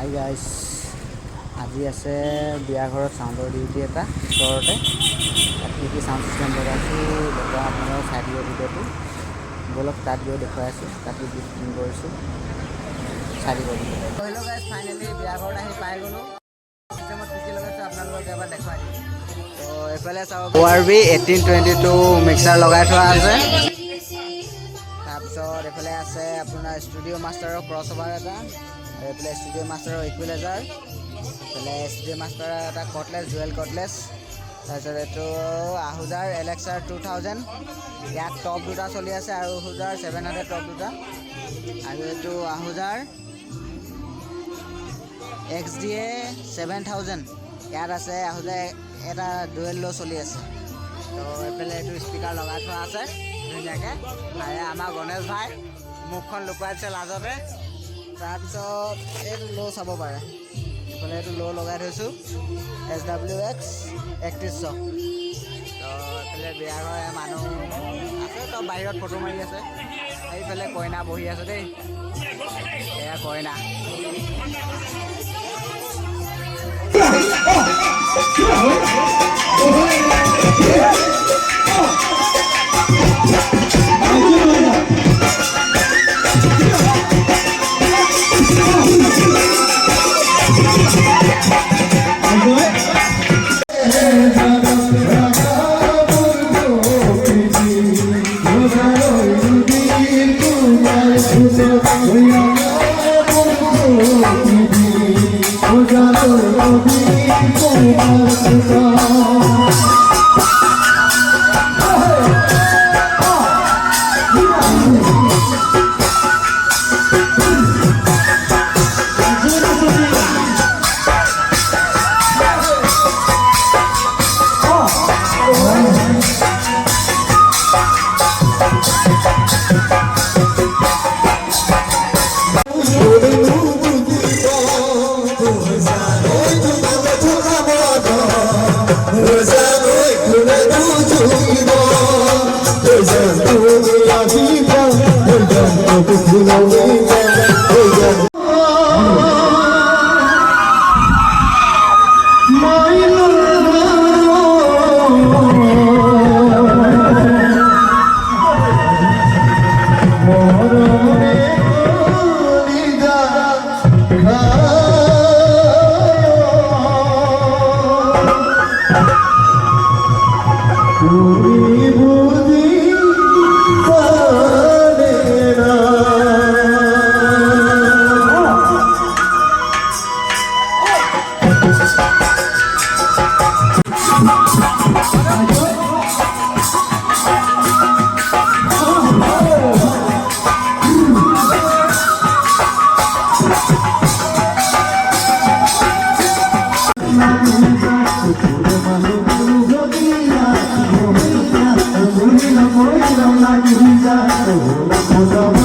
Hi guys, আজি আছে বিয়া ঘৰত চাউণ্ডৰ ডিউটি এটা ওচৰতে। তাত কি কি চাউণ্ড চিষ্টেম লগাইছোঁ দেখুৱাম আপোনালোকক, চাই দিব ভিডিঅ'টো। ব'লক তাত গৈ দেখুৱাই আছোঁ, তাত কি বুকিং কৰিছোঁ চাই দিব ভিডিঅ'। হেল্ল' গাইজ, ফাইনেলি বিয়া ঘৰত আহি পাই গ'লোঁ। চিষ্টেমত কি কি লগাইছোঁ আপোনালোকক এবাৰ দেখুৱাই দিম। তো এইফালে চাব ORV 1822 মিক্সাৰ লগাই থোৱা আছে। তাৰপিছত এইফালে আছে আপোনাৰ ষ্টুডিঅ' মাষ্টাৰৰ ক্ৰছ অভাৰ এটা, এইফালে ষ্টুডিঅ' মাষ্টাৰৰ ইকুৱেলাইজাৰ, এইফালে ষ্টুডিঅ' মাষ্টাৰৰ এটা কটলেছ, জুৱেল কটলেছ। তাৰপিছত এইটো আহুজাৰ LXR 2000, ইয়াত টপ দুটা চলি আছে, আৰু আহুজাৰ 700 টপ দুটা। আৰু এইটো আহুজাৰ XDA 7000, ইয়াত আছে আহুজাৰ এটা ডুৱেল ল' চলি আছে। তো এইফালে এইটো স্পীকাৰ লগাই থোৱা আছে ধুনীয়াকৈ। আমাৰ গণেশ ভাই মুখখন লুকুৱাই দিছে লাজতে। তাৰপিছত এইটো ল' চাব পাৰে, এইফালে এইটো ল' লগাই থৈছোঁ SWX 3100। তো এইফালে বিয়া ঘৰ মানুহ আছে, তো বাহিৰত ফটো মাৰি আছে। এইফালে কইনা বহি আছে দেই, এয়া কইনা। Oh,